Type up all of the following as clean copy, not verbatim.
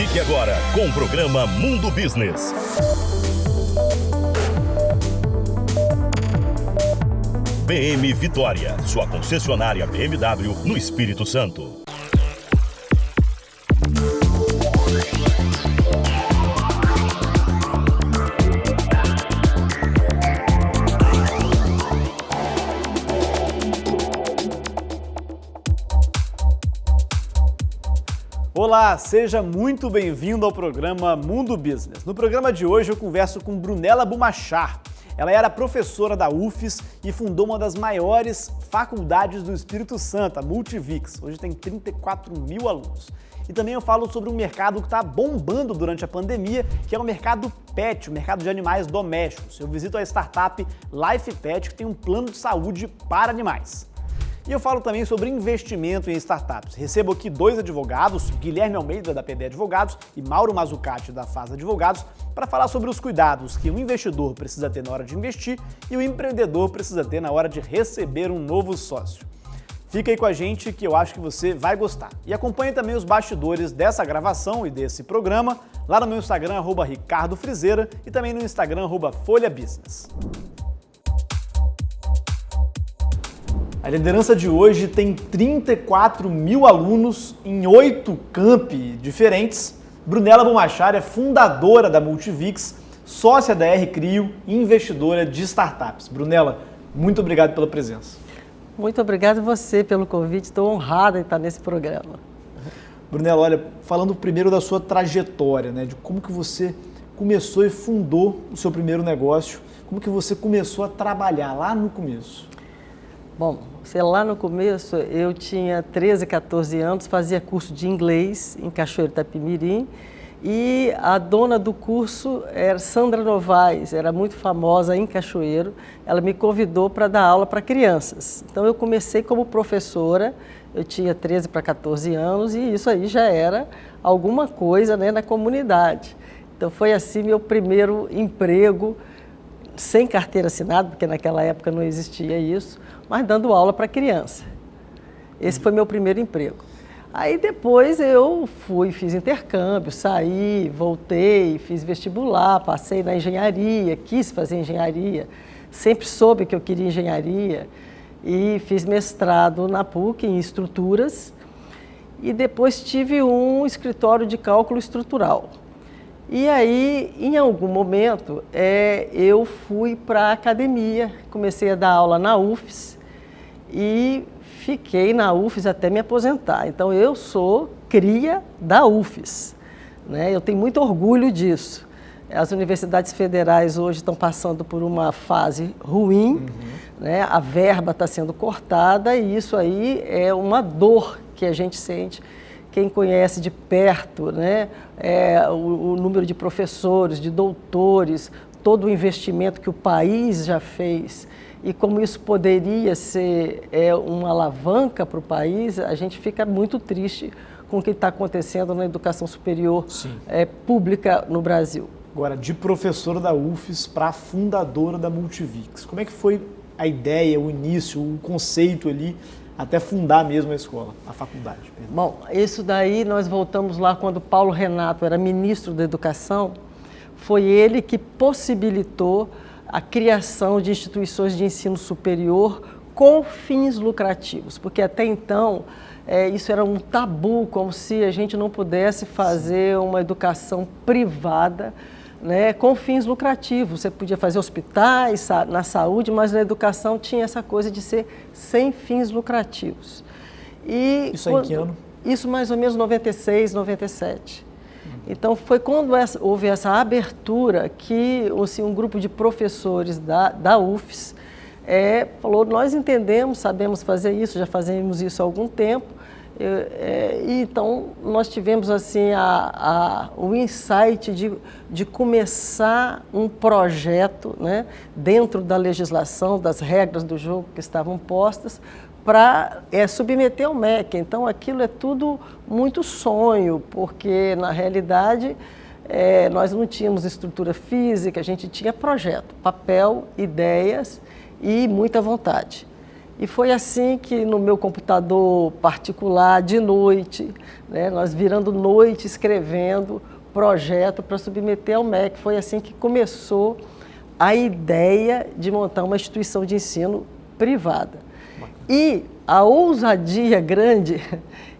Fique agora com o programa Mundo Business. BM Vitória, sua concessionária BMW no Espírito Santo. Olá, seja muito bem-vindo ao programa Mundo Business. No programa de hoje eu converso com Brunella Bumachar. Ela era professora da UFES e fundou uma das maiores faculdades do Espírito Santo, a Multivix. Hoje tem 34 mil alunos. E também eu falo sobre um mercado que está bombando durante a pandemia, que é o mercado pet, o mercado de animais domésticos. Eu visito a startup Life Pet, que tem um plano de saúde para animais. E eu falo também sobre investimento em startups. Recebo aqui dois advogados, Guilherme Almeida, da PB Advogados, e Mauro Mazzucati, da FAS Advogados, para falar sobre os cuidados que o investidor precisa ter na hora de investir e o empreendedor precisa ter na hora de receber um novo sócio. Fica aí com a gente que eu acho que você vai gostar. E acompanhe também os bastidores dessa gravação e desse programa lá no meu Instagram, @RicardoFrizeira, e também no Instagram, @FolhaBusiness. A liderança de hoje tem 34 mil alunos em 8 campi diferentes. Brunella Bumachar é fundadora da Multivix, sócia da R-Crio e investidora de startups. Brunella, muito obrigado pela presença. Muito obrigada a você pelo convite, estou honrada em estar nesse programa. Brunella, olha, falando primeiro da sua trajetória, né, de como que você começou e fundou o seu primeiro negócio, como que você começou a trabalhar lá no começo? Bom, lá no começo eu tinha 13, 14 anos, fazia curso de inglês em Cachoeiro Itapemirim e a dona do curso era Sandra Novaes, era muito famosa em Cachoeiro, ela me convidou para dar aula para crianças. Então eu comecei como professora, eu tinha 13 para 14 anos e isso aí já era alguma coisa, né, na comunidade. Então foi assim meu primeiro emprego, sem carteira assinada, porque naquela época não existia isso, mas dando aula para criança. Esse foi meu primeiro emprego. Aí depois eu fiz intercâmbio, saí, voltei, fiz vestibular, passei na engenharia, quis fazer engenharia, sempre soube que eu queria engenharia e fiz mestrado na PUC em estruturas e depois tive um escritório de cálculo estrutural. E aí, em algum momento, eu fui para a academia, comecei a dar aula na UFES e fiquei na UFES até me aposentar. Então, eu sou cria da UFES, né? Eu tenho muito orgulho disso. As universidades federais hoje estão passando por uma fase ruim, né? A verba está sendo cortada e isso aí é uma dor que a gente sente. Quem conhece de perto, né, o número de professores, de doutores, todo o investimento que o país já fez e como isso poderia ser uma alavanca para o país, a gente fica muito triste com o que está acontecendo na educação superior pública no Brasil. Agora, de professora da UFES para fundadora da Multivix, como é que foi a ideia, o início, o conceito ali, até fundar mesmo a escola, a faculdade? Perdão. Bom, isso daí nós voltamos lá quando Paulo Renato era ministro da Educação, foi ele que possibilitou a criação de instituições de ensino superior com fins lucrativos, porque até então isso era um tabu, como se a gente não pudesse fazer uma educação privada, né, com fins lucrativos. Você podia fazer hospitais, na saúde, mas na educação tinha essa coisa de ser sem fins lucrativos. E isso em que ano? Isso mais ou menos 96, 97. Então foi quando houve essa abertura que assim, um grupo de professores da UFES falou, nós entendemos, sabemos fazer isso, já fazemos isso há algum tempo. Então, nós tivemos assim, o insight de começar um projeto, né, dentro da legislação, das regras do jogo que estavam postas, para submeter ao MEC. Então, aquilo é tudo muito sonho, porque, na realidade, nós não tínhamos estrutura física, a gente tinha projeto, papel, ideias e muita vontade. E foi assim que no meu computador particular, de noite, né, nós virando noite escrevendo projeto para submeter ao MEC. Foi assim que começou a ideia de montar uma instituição de ensino privada. E a ousadia grande,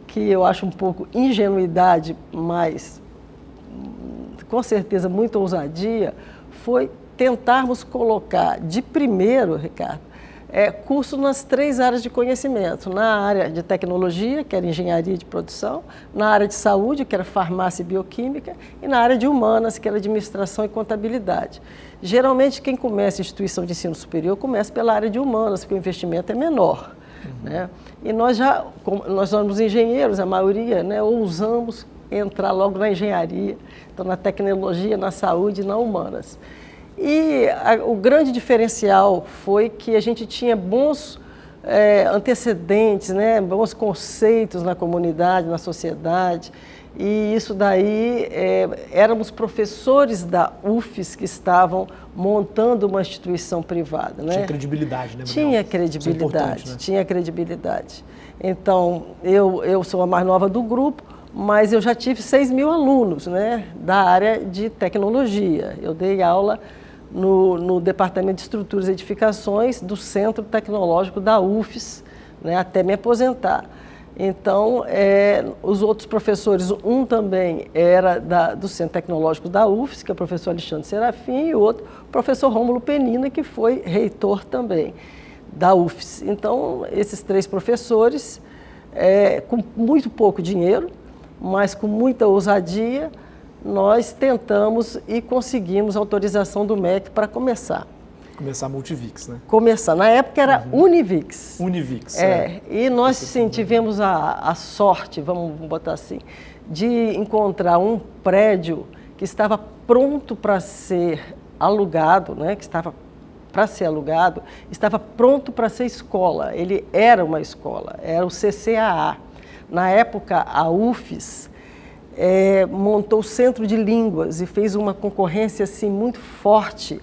que eu acho um pouco ingenuidade, mas com certeza muita ousadia, foi tentarmos colocar de primeiro, Ricardo, curso nas 3 áreas de conhecimento, na área de tecnologia, que era engenharia de produção, na área de saúde, que era farmácia e bioquímica, e na área de humanas, que era administração e contabilidade. Geralmente, quem começa a instituição de ensino superior começa pela área de humanas, porque o investimento é menor. Né? E nós somos engenheiros, a maioria, né, ousamos entrar logo na engenharia, então na tecnologia, na saúde e na humanas. E o grande diferencial foi que a gente tinha bons antecedentes, né, bons conceitos na comunidade, na sociedade, e isso daí éramos professores da UFES que estavam montando uma instituição privada. Né? Tinha credibilidade, né, Brunel? Tinha credibilidade, né? Tinha credibilidade. Então, eu sou a mais nova do grupo, mas eu já tive 6.000 alunos, né, da área de tecnologia. Eu dei aula no Departamento de Estruturas e Edificações do Centro Tecnológico da UFES, né, até me aposentar. Então, os outros professores, um também era do Centro Tecnológico da UFES, que é o professor Alexandre Serafim, e o outro, o professor Rômulo Penina, que foi reitor também da UFES. Então, esses 3 professores, com muito pouco dinheiro, mas com muita ousadia, nós tentamos e conseguimos autorização do MEC para começar. Começar a Multivix, né? Começar. Na época era Univix. Univix. E nós, sim, tivemos a sorte, vamos botar assim, de encontrar um prédio que estava pronto para ser alugado, né? Que estava para ser alugado, estava pronto para ser escola. Ele era uma escola, era o CCAA. Na época, a UFES montou o Centro de Línguas e fez uma concorrência assim, muito forte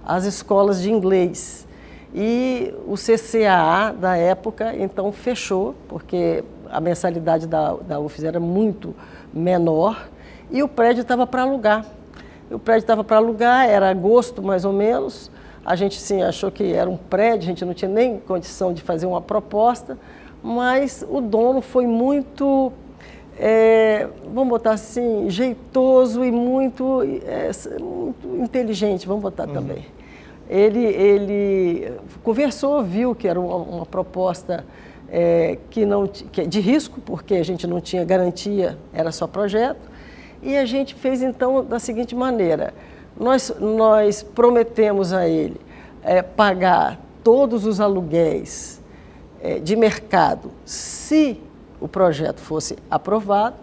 às escolas de inglês. E o CCAA da época, então, fechou, porque a mensalidade da UFES era muito menor e o prédio estava para alugar. Era agosto, mais ou menos. A gente, sim, achou que era um prédio, a gente não tinha nem condição de fazer uma proposta, mas o dono foi muito, vamos botar assim, jeitoso e muito inteligente, vamos botar também. Ele conversou, viu que era uma proposta que de risco, porque a gente não tinha garantia, era só projeto, e a gente fez então da seguinte maneira, nós prometemos a ele pagar todos os aluguéis de mercado se o projeto fosse aprovado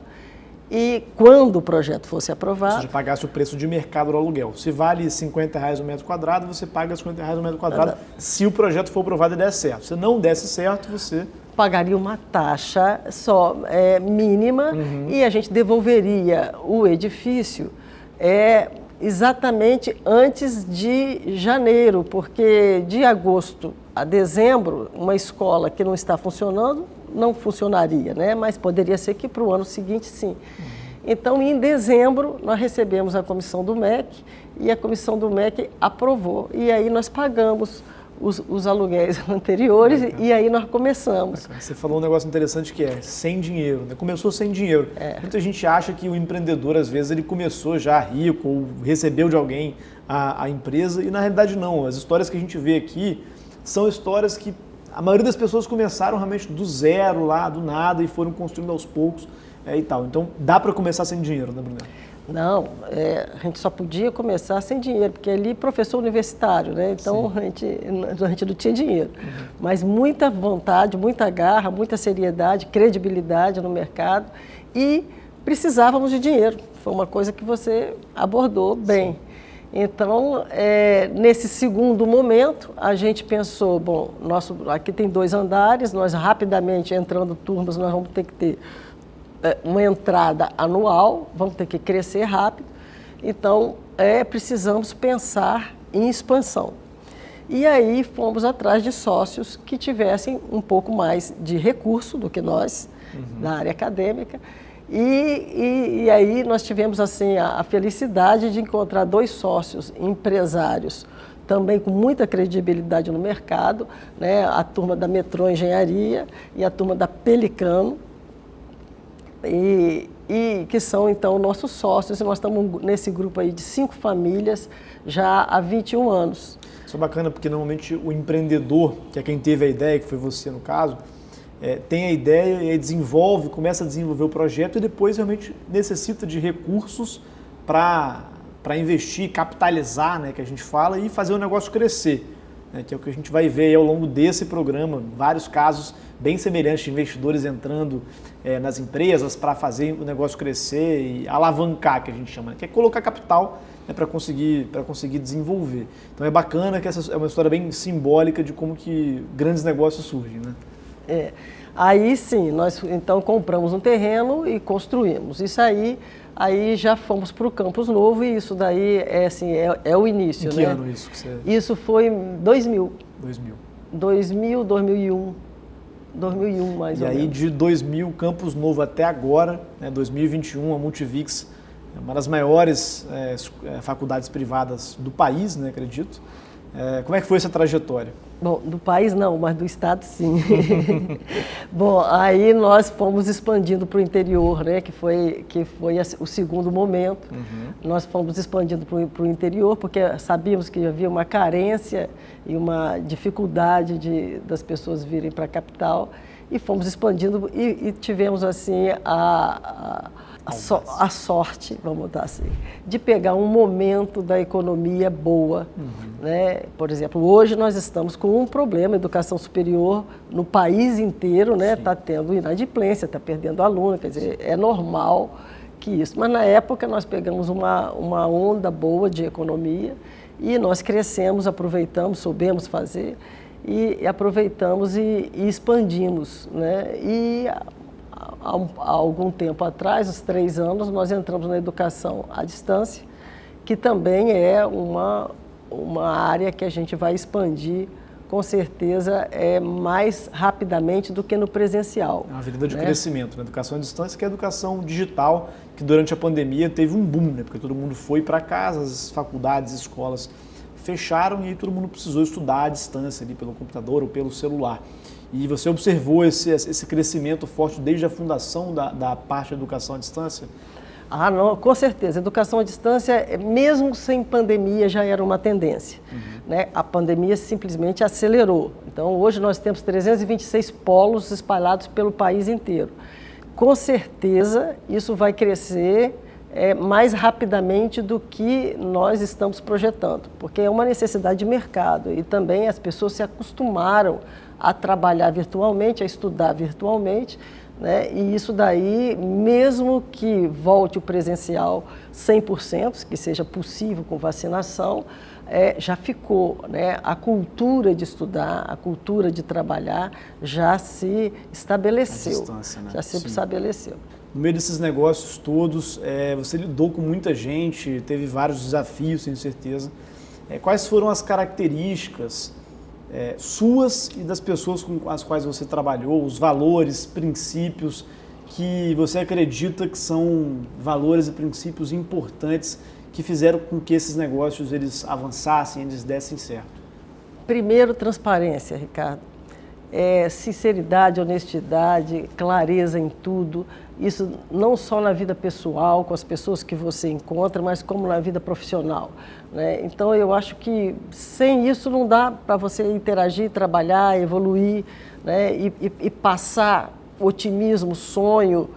e quando o projeto fosse aprovado... Ou seja, pagasse o preço de mercado do aluguel. Se vale R$50 o metro quadrado, você paga R$50 o metro quadrado se o projeto for aprovado e der certo. Se não desse certo, você... pagaria uma taxa só mínima e a gente devolveria o edifício exatamente antes de janeiro, porque de agosto a dezembro, uma escola que não está funcionando, não funcionaria, né? Mas poderia ser que para o ano seguinte, sim. Então, em dezembro, nós recebemos a comissão do MEC e a comissão do MEC aprovou. E aí nós pagamos os aluguéis anteriores e aí nós começamos. Você falou um negócio interessante que sem dinheiro, né? Começou sem dinheiro. Muita gente acha que o empreendedor, às vezes, ele começou já rico ou recebeu de alguém a empresa e, na realidade, não. As histórias que a gente vê aqui são histórias que a maioria das pessoas começaram realmente do zero, lá, do nada, e foram construindo aos poucos e tal. Então, dá para começar sem dinheiro, né, Brunel? Não, a gente só podia começar sem dinheiro, porque ali professor universitário, né? Então a gente não tinha dinheiro. Mas muita vontade, muita garra, muita seriedade, credibilidade no mercado e precisávamos de dinheiro. Foi uma coisa que você abordou bem. Sim. Então, nesse segundo momento, a gente pensou, bom, aqui tem 2 andares, nós rapidamente entrando turmas, nós vamos ter que ter uma entrada anual, vamos ter que crescer rápido, então precisamos pensar em expansão. E aí fomos atrás de sócios que tivessem um pouco mais de recurso do que nós, na área acadêmica. E aí nós tivemos assim, a felicidade de encontrar 2 sócios empresários, também com muita credibilidade no mercado, né? A turma da Metrô Engenharia e a turma da Pelicano, e que são então nossos sócios, e nós estamos nesse grupo aí de 5 famílias já há 21 anos. Isso é bacana porque normalmente o empreendedor, que é quem teve a ideia, que foi você no caso, tem a ideia e desenvolve, começa a desenvolver o projeto e depois realmente necessita de recursos para investir, capitalizar, né, que a gente fala, e fazer o negócio crescer, né, que é o que a gente vai ver aí ao longo desse programa, vários casos bem semelhantes de investidores entrando nas empresas para fazer o negócio crescer e alavancar, que a gente chama, que é colocar capital, né, para conseguir desenvolver. Então é bacana que essa é uma história bem simbólica de como que grandes negócios surgem, né? Aí sim, nós então compramos um terreno e construímos. Isso aí já fomos para o Campus Novo e isso daí é o início. Em que ano isso que você... Isso foi em 2000. 2001 mais ou menos. E aí de 2000, Campus Novo até agora, né, 2021, a Multivix é uma das maiores faculdades privadas do país, né, acredito. Como é que foi essa trajetória? Bom, do país não, mas do estado sim. Bom, aí nós fomos expandindo para o interior, né, que foi o segundo momento. Nós fomos expandindo para o interior porque sabíamos que havia uma carência e uma dificuldade das pessoas virem para a capital, e fomos expandindo e tivemos assim a sorte, vamos botar assim, de pegar um momento da economia boa. Né? Por exemplo, hoje nós estamos com um problema, educação superior no país inteiro, né? Está tendo inadimplência, está perdendo aluno, quer dizer, é normal que isso. Mas na época nós pegamos uma onda boa de economia e nós crescemos, aproveitamos, soubemos fazer e aproveitamos e expandimos, né? E há algum tempo atrás, uns 3 anos, nós entramos na educação à distância, que também é uma área que a gente vai expandir, com certeza, mais rapidamente do que no presencial. É uma avenida de crescimento, né? Educação à distância, que é a educação digital, que durante a pandemia teve um boom, né? Porque todo mundo foi para casa, as faculdades, escolas fecharam e aí todo mundo precisou estudar à distância, ali, pelo computador ou pelo celular. E você observou esse crescimento forte desde a fundação da parte da educação à distância? Ah, não, com certeza. Educação à distância, mesmo sem pandemia, já era uma tendência. Né? A pandemia simplesmente acelerou. Então, hoje nós temos 326 polos espalhados pelo país inteiro. Com certeza, isso vai crescer mais rapidamente do que nós estamos projetando, porque é uma necessidade de mercado e também as pessoas se acostumaram a trabalhar virtualmente, a estudar virtualmente, né? E isso daí, mesmo que volte o presencial 100%, que seja possível com vacinação, já ficou, né? A cultura de estudar, a cultura de trabalhar já se estabeleceu. A distância, né? Já se estabeleceu. No meio desses negócios todos, você lidou com muita gente, teve vários desafios, tenho certeza. Quais foram as características suas e das pessoas com as quais você trabalhou, os valores, princípios que você acredita que são valores e princípios importantes que fizeram com que esses negócios eles avançassem, eles dessem certo? Primeiro, transparência, Ricardo. Sinceridade, honestidade, clareza em tudo. Isso não só na vida pessoal, com as pessoas que você encontra, mas como na vida profissional. Né? Então, eu acho que sem isso não dá para você interagir, trabalhar, evoluir, né? e passar otimismo, sonho,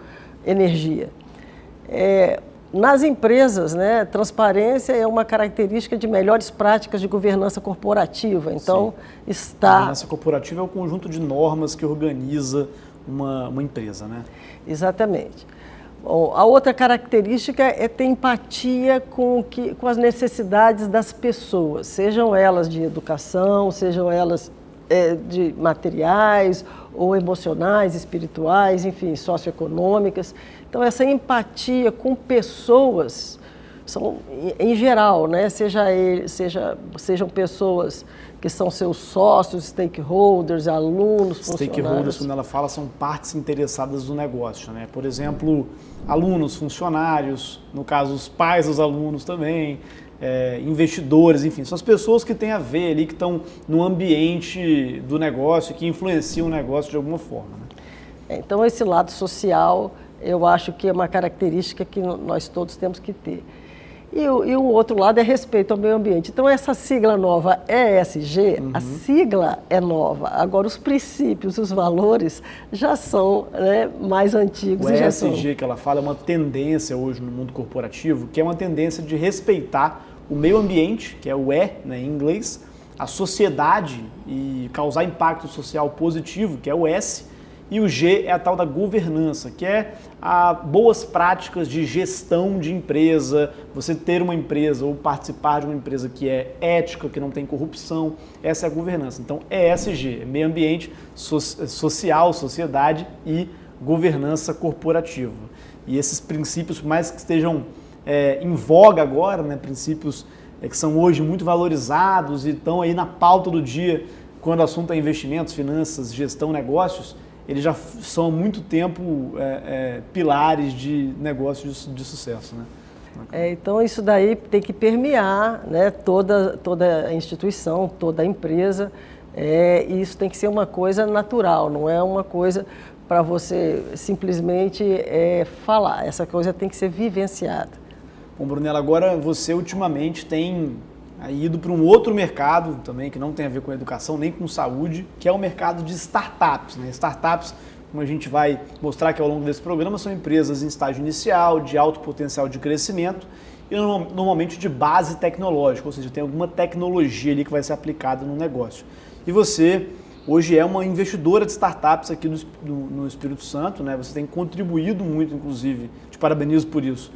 energia. Nas empresas, né, transparência é uma característica de melhores práticas de governança corporativa. Então, a governança corporativa é o conjunto de normas que organiza uma empresa, né? Exatamente. Bom, a outra característica é ter empatia com as necessidades das pessoas, sejam elas de educação, sejam elas de materiais ou emocionais, espirituais, enfim, socioeconômicas. Então, essa empatia com pessoas são em geral, né? Sejam pessoas que são seus sócios, stakeholders, alunos, funcionários. Stakeholders, quando ela fala, são partes interessadas do negócio, né? Por exemplo, alunos, funcionários, no caso os pais dos alunos também, investidores, enfim, são as pessoas que têm a ver ali, que estão no ambiente do negócio, que influenciam o negócio de alguma forma, né? Então esse lado social, eu acho que é uma característica que nós todos temos que ter. E o outro lado é respeito ao meio ambiente. Então, essa sigla nova ESG, a sigla é nova. Agora, os princípios, os valores já são, né, mais antigos. O ESG que ela fala é uma tendência hoje no mundo corporativo, que é uma tendência de respeitar o meio ambiente, que é o E, né, em inglês, a sociedade e causar impacto social positivo, que é o S, e o G é a tal da governança, que é boas práticas de gestão de empresa, você ter uma empresa ou participar de uma empresa que é ética, que não tem corrupção, essa é a governança. Então, ESG, meio ambiente, social, sociedade e governança corporativa. E esses princípios, por mais que estejam em voga agora, né, princípios que são hoje muito valorizados e estão aí na pauta do dia, quando o assunto é investimentos, finanças, gestão, negócios, eles já são há muito tempo pilares de negócios de sucesso, né? Então isso daí tem que permear, né, toda a instituição, toda a empresa, e isso tem que ser uma coisa natural, não é uma coisa para você simplesmente falar, essa coisa tem que ser vivenciada. Bom, Brunella, agora você ultimamente tem ido para um outro mercado também, que não tem a ver com educação nem com saúde, que é o mercado de startups, né? Startups, como a gente vai mostrar aqui ao longo desse programa, são empresas em estágio inicial, de alto potencial de crescimento e normalmente de base tecnológica, ou seja, tem alguma tecnologia ali que vai ser aplicada no negócio. E você hoje é uma investidora de startups aqui no Espírito Santo, né? Você tem contribuído muito, inclusive, te parabenizo por isso,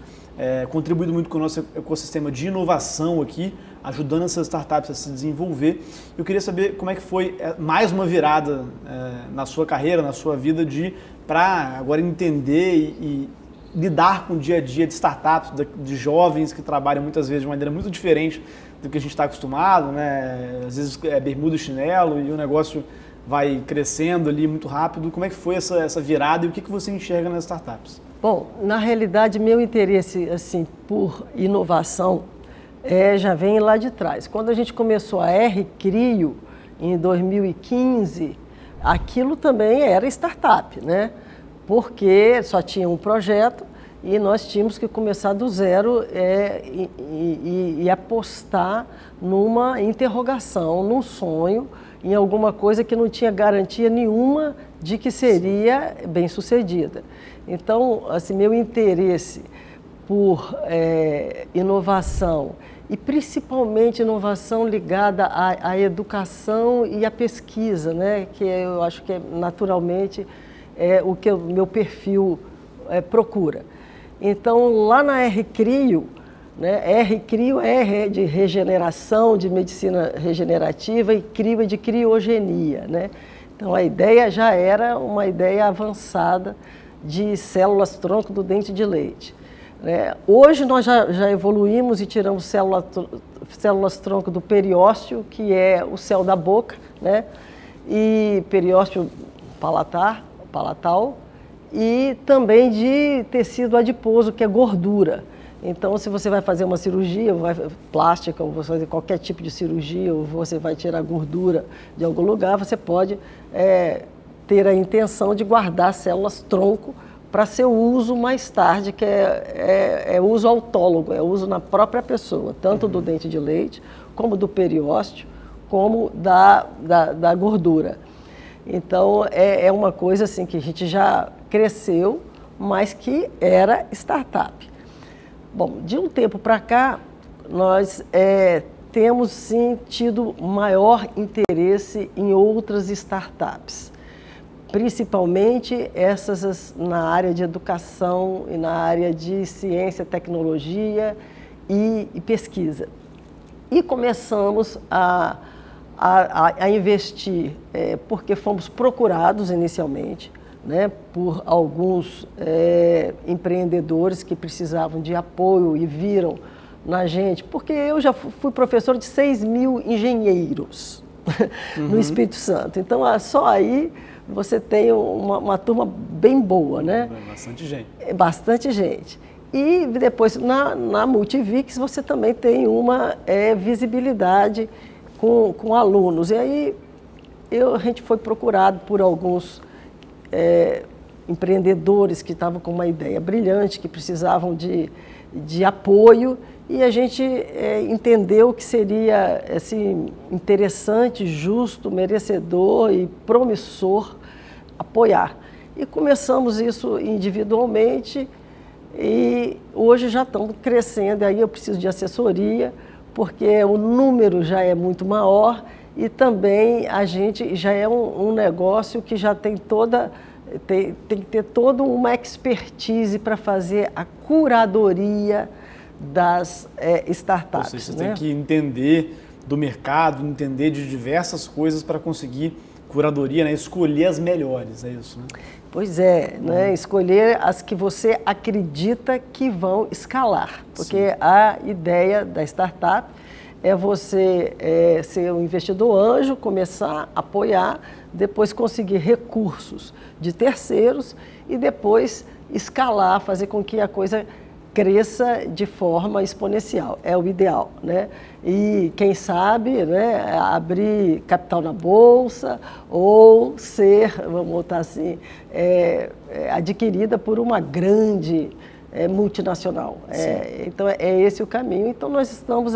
contribuído muito com o nosso ecossistema de inovação aqui, ajudando essas startups a se desenvolver. Eu queria saber como é que foi mais uma virada na sua carreira, na sua vida, para agora entender e lidar com o dia a dia de startups, de jovens que trabalham muitas vezes de maneira muito diferente do que a gente está acostumado, né? Às vezes é bermuda e chinelo e o negócio vai crescendo ali muito rápido. Como é que foi essa virada e o que você enxerga nas startups? Bom, na realidade, meu interesse assim, por inovação já vem lá de trás. Quando a gente começou a R-Crio, em 2015, aquilo também era startup, né? Porque só tinha um projeto e nós tínhamos que começar do zero e apostar numa interrogação, num sonho, em alguma coisa que não tinha garantia nenhuma de que seria bem sucedida. Então, assim, meu interesse por inovação e principalmente inovação ligada à educação e à pesquisa, né? Que eu acho que naturalmente é o que o meu perfil procura. Então, lá na R-Crio, né? R-Crio é de regeneração, de medicina regenerativa e Crio é de criogenia, né? Então, a ideia já era uma ideia avançada de células-tronco do dente de leite. Hoje nós já evoluímos e tiramos células-tronco do periósteo, que é o céu da boca, né? E periósteo palatal, e também de tecido adiposo, que é gordura. Então, se você vai fazer uma cirurgia plástica, ou você vai fazer qualquer tipo de cirurgia, ou você vai tirar gordura de algum lugar, você pode ter a intenção de guardar células-tronco para seu uso mais tarde, que é uso autólogo, é uso na própria pessoa, tanto do dente de leite, como do periósteo, como da gordura. Então, é uma coisa assim que a gente já cresceu, mas que era startup. Bom, de um tempo para cá, nós temos sim tido maior interesse em outras startups. Principalmente essas na área de educação e na área de ciência, tecnologia e pesquisa. E começamos a investir, porque fomos procurados inicialmente, né, por alguns empreendedores que precisavam de apoio e viram na gente, porque eu já fui professor de 6.000 engenheiros no Espírito Santo. Então, só aí você tem uma turma bem boa, né? Bastante gente. Bastante gente. E depois, na Multivix, você também tem uma visibilidade com alunos. E aí, a gente foi procurado por alguns empreendedores que estavam com uma ideia brilhante, que precisavam de apoio, e a gente entendeu que seria assim, interessante, justo, merecedor e promissor apoiar. E começamos isso individualmente e hoje já estamos crescendo, aí eu preciso de assessoria, porque o número já é muito maior e também a gente já é um negócio que já tem tem que ter toda uma expertise para fazer a curadoria das startups. Ou seja, você né? tem que entender do mercado, entender de diversas coisas para conseguir curadoria, né? Escolher as melhores, é isso, né? Pois é, né? Escolher as que você acredita que vão escalar, porque a ideia da startup é você ser um investidor anjo, começar a apoiar, depois conseguir recursos de terceiros e depois escalar, fazer com que a coisa cresça de forma exponencial, é o ideal, né? E quem sabe, né, abrir capital na bolsa ou ser, vamos botar assim, adquirida por uma grande multinacional. Então é esse o caminho. Então nós estamos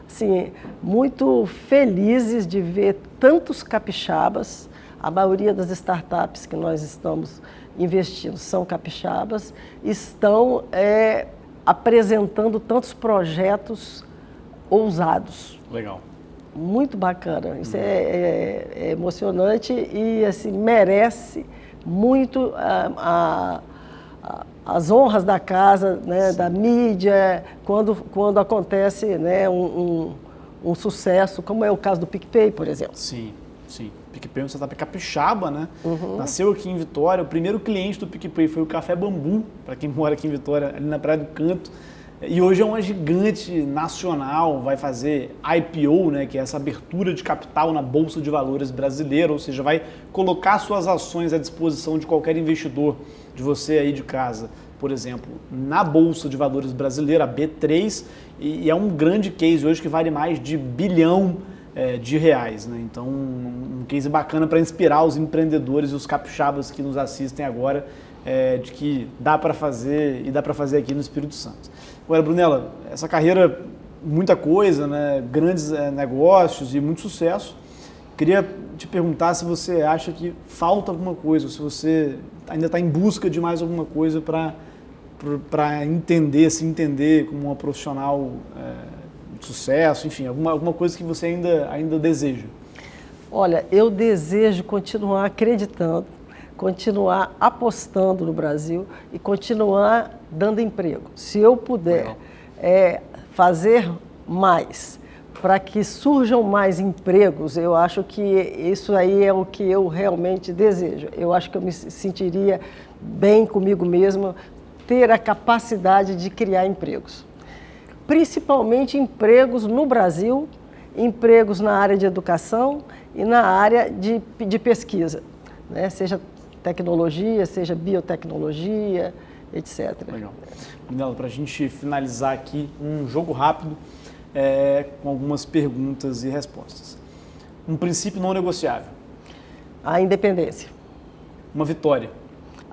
assim muito felizes de ver tantos capixabas. A maioria das startups que nós estamos investindo são capixabas, estão apresentando tantos projetos ousados. Legal. Muito bacana. Isso é emocionante e assim, merece muito as honras da casa, né, da mídia, quando acontece, né, um sucesso, como é o caso do PicPay, por exemplo. Sim, sim. PicPay é uma startup capixaba, né? Nasceu aqui em Vitória. O primeiro cliente do PicPay foi o Café Bambu, para quem mora aqui em Vitória, ali na Praia do Canto. E hoje é uma gigante nacional, vai fazer IPO, né, que é essa abertura de capital na Bolsa de Valores brasileira, ou seja, vai colocar suas ações à disposição de qualquer investidor, de você aí de casa, por exemplo, na Bolsa de Valores brasileira, a B3, e é um grande case hoje que vale mais de R$ 1 bilhão de reais, né? Então, um case bacana para inspirar os empreendedores e os capixabas que nos assistem agora, de que dá para fazer e dá para fazer aqui no Espírito Santo. Agora, Brunella, essa carreira, muita coisa, né? Grandes negócios e muito sucesso. Queria te perguntar se você acha que falta alguma coisa, ou se você ainda está em busca de mais alguma coisa para se entender como uma profissional de sucesso, enfim, alguma coisa que você ainda deseja. Olha, eu desejo continuar acreditando, continuar apostando no Brasil e continuar dando emprego. Se eu puder fazer mais para que surjam mais empregos, eu acho que isso aí é o que eu realmente desejo. Eu acho que eu me sentiria bem comigo mesma, ter a capacidade de criar empregos. Principalmente empregos no Brasil, empregos na área de educação e na área de pesquisa, né? Seja tecnologia, seja biotecnologia, etc. Legal. Brunella, para a gente finalizar aqui, um jogo rápido com algumas perguntas e respostas. Um princípio não negociável. A independência. Uma vitória.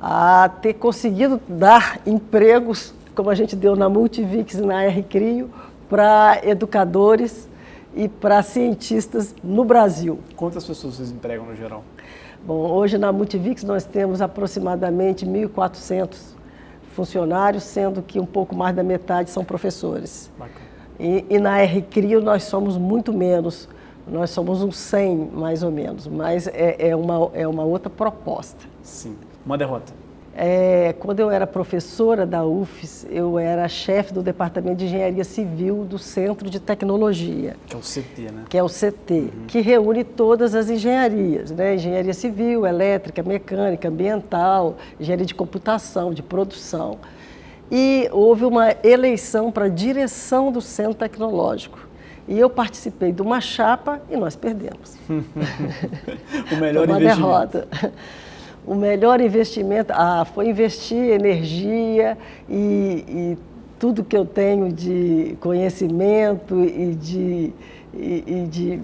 A ter conseguido dar empregos, como a gente deu na Multivix e na R-Crio, para educadores e para cientistas no Brasil. Quantas pessoas vocês empregam no geral? Bom, hoje na Multivix nós temos aproximadamente 1.400 funcionários, sendo que um pouco mais da metade são professores. Bacana. E na R-Crio nós somos muito menos, nós somos uns 100 mais ou menos, mas é uma outra proposta. Sim. Uma derrota. Quando eu era professora da UFES, eu era chefe do Departamento de Engenharia Civil do Centro de Tecnologia. Que é o CT, né? Que é o CT, que reúne todas as engenharias, né? Engenharia civil, elétrica, mecânica, ambiental, engenharia de computação, de produção. e houve uma eleição para a direção do Centro Tecnológico. E eu participei de uma chapa e nós perdemos. O melhor foi uma investimento. Derrota. O melhor investimento foi investir energia e tudo que eu tenho de conhecimento e de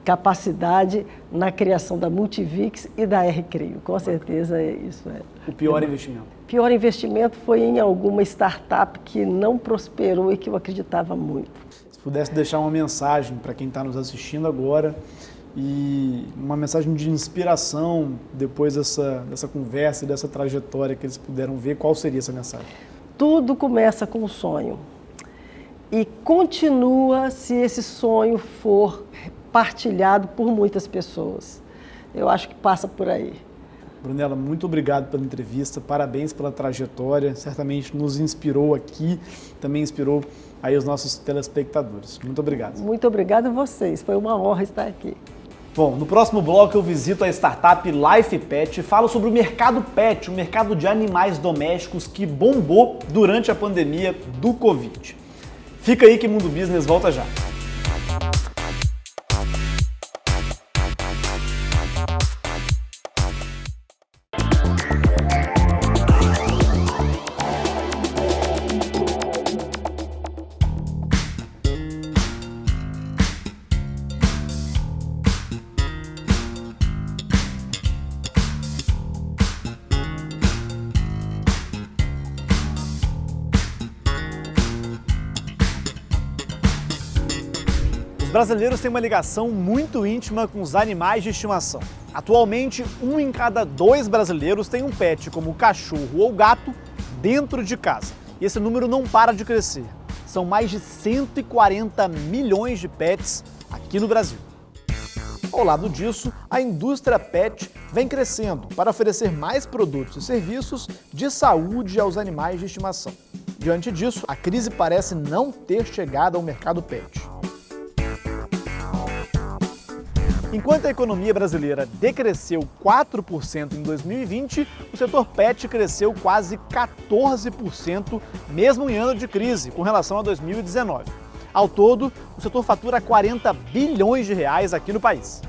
capacidade na criação da Multivix e da R-Crio. Com certeza isso é. O pior investimento? O pior investimento foi em alguma startup que não prosperou e que eu acreditava muito. Se pudesse deixar uma mensagem para quem está nos assistindo agora e uma mensagem de inspiração depois dessa conversa e dessa trajetória que eles puderam ver, qual seria essa mensagem? Tudo começa com um sonho e continua se esse sonho for partilhado por muitas pessoas. Eu acho que passa por aí. Brunella, muito obrigado pela entrevista, parabéns pela trajetória, certamente nos inspirou aqui, também inspirou aí os nossos telespectadores. Muito obrigado. Muito obrigada a vocês, foi uma honra estar aqui. Bom, no próximo bloco eu visito a startup Life Pet e falo sobre o mercado pet, o mercado de animais domésticos que bombou durante a pandemia do Covid. Fica aí que Mundo Business volta já. Os brasileiros têm uma ligação muito íntima com os animais de estimação. Atualmente, 1 em cada 2 brasileiros tem um pet, como cachorro ou gato, dentro de casa. E esse número não para de crescer. São mais de 140 milhões de pets aqui no Brasil. Ao lado disso, a indústria pet vem crescendo para oferecer mais produtos e serviços de saúde aos animais de estimação. Diante disso, a crise parece não ter chegado ao mercado pet. Enquanto a economia brasileira decresceu 4% em 2020, o setor pet cresceu quase 14%, mesmo em ano de crise, com relação a 2019. Ao todo, o setor fatura 40 bilhões de reais aqui no país.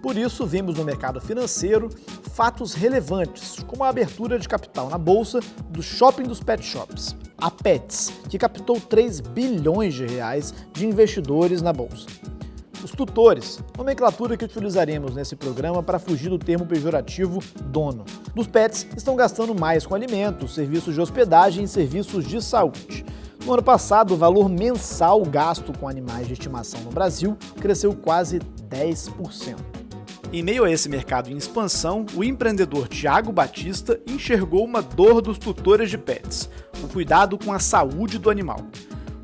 Por isso, vimos no mercado financeiro fatos relevantes, como a abertura de capital na bolsa do Shopping dos Pet Shops, a Petz, que captou 3 bilhões de reais de investidores na bolsa. Os tutores, nomenclatura que utilizaremos nesse programa para fugir do termo pejorativo dono, dos pets estão gastando mais com alimentos, serviços de hospedagem e serviços de saúde. No ano passado, o valor mensal gasto com animais de estimação no Brasil cresceu quase 10%. Em meio a esse mercado em expansão, o empreendedor Thiago Batista enxergou uma dor dos tutores de pets, o cuidado com a saúde do animal.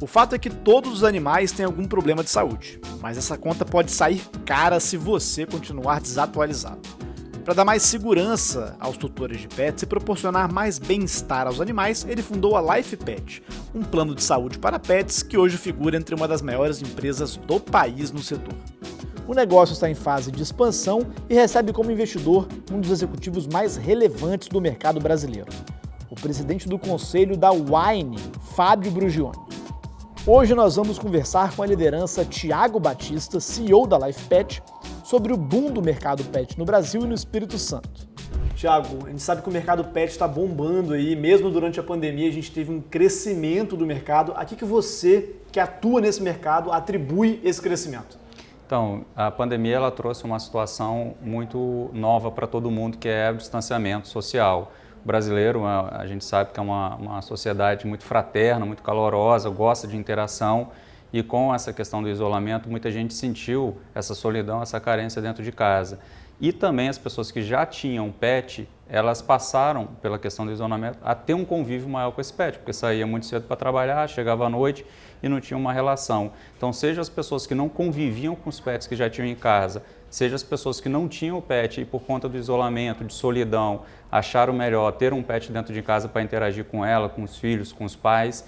O fato é que todos os animais têm algum problema de saúde, mas essa conta pode sair cara se você continuar desatualizado. Para dar mais segurança aos tutores de pets e proporcionar mais bem-estar aos animais, ele fundou a Life Pet, um plano de saúde para pets que hoje figura entre uma das maiores empresas do país no setor. O negócio está em fase de expansão e recebe como investidor um dos executivos mais relevantes do mercado brasileiro, o presidente do conselho da Wine, Fábio Brugioni. Hoje nós vamos conversar com a liderança Thiago Batista, CEO da Life Pet, sobre o boom do mercado pet no Brasil e no Espírito Santo. Thiago, a gente sabe que o mercado pet está bombando aí, mesmo durante a pandemia a gente teve um crescimento do mercado. A que você, que atua nesse mercado, atribui esse crescimento? Então, a pandemia ela trouxe uma situação muito nova para todo mundo, que é o distanciamento social. O brasileiro, a gente sabe que é uma sociedade muito fraterna, muito calorosa, gosta de interação, e com essa questão do isolamento, muita gente sentiu essa solidão, essa carência dentro de casa. E também as pessoas que já tinham pet, elas passaram, pela questão do isolamento, a ter um convívio maior com esse pet, porque saía muito cedo para trabalhar, chegava à noite e não tinha uma relação. Então, seja as pessoas que não conviviam com os pets que já tinham em casa, seja as pessoas que não tinham o pet e por conta do isolamento, de solidão, acharam melhor ter um pet dentro de casa para interagir com ela, com os filhos, com os pais,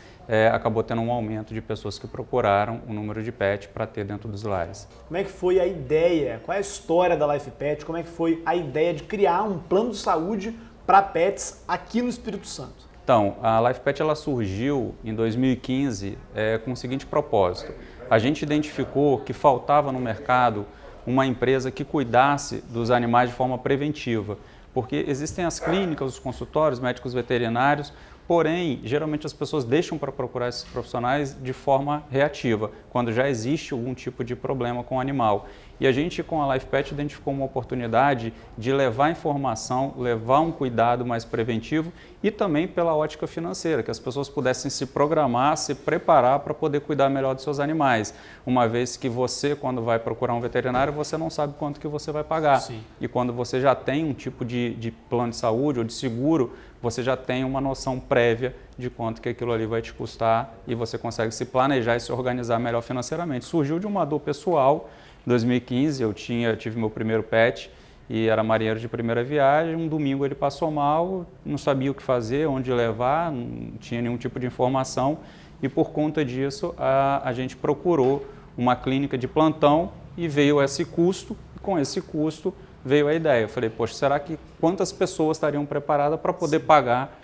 acabou tendo um aumento de pessoas que procuraram o número de pet para ter dentro dos lares. Como é que foi a ideia? Qual é a história da Life Pet? Como é que foi a ideia de criar um plano de saúde para pets aqui no Espírito Santo? Então, a LifePet ela surgiu em 2015 com o seguinte propósito. A gente identificou que faltava no mercado uma empresa que cuidasse dos animais de forma preventiva, porque existem as clínicas, os consultórios, médicos veterinários, porém, geralmente as pessoas deixam para procurar esses profissionais de forma reativa, quando já existe algum tipo de problema com o animal. E a gente, com a LifePet, identificou uma oportunidade de levar informação, levar um cuidado mais preventivo e também pela ótica financeira, que as pessoas pudessem se programar, se preparar para poder cuidar melhor dos seus animais. Uma vez que você, quando vai procurar um veterinário, você não sabe quanto que você vai pagar. Sim. E quando você já tem um tipo de plano de saúde ou de seguro, você já tem uma noção prévia de quanto que aquilo ali vai te custar e você consegue se planejar e se organizar melhor financeiramente. Surgiu de uma dor pessoal. Em 2015 eu tive meu primeiro pet e era marinheiro de primeira viagem. Um domingo ele passou mal, não sabia o que fazer, onde levar, não tinha nenhum tipo de informação e por conta disso a gente procurou uma clínica de plantão e veio esse custo, e com esse custo veio a ideia. Eu falei, poxa, será que quantas pessoas estariam preparadas para poder pagar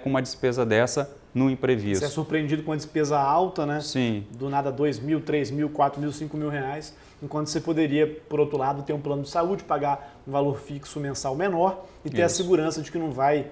com uma despesa dessa no imprevisto? Você é surpreendido com uma despesa alta, né? Sim. Do nada R$2.000, R$3.000, R$4.000, R$5.000, enquanto você poderia, por outro lado, ter um plano de saúde, pagar um valor fixo mensal menor e ter a segurança de que não vai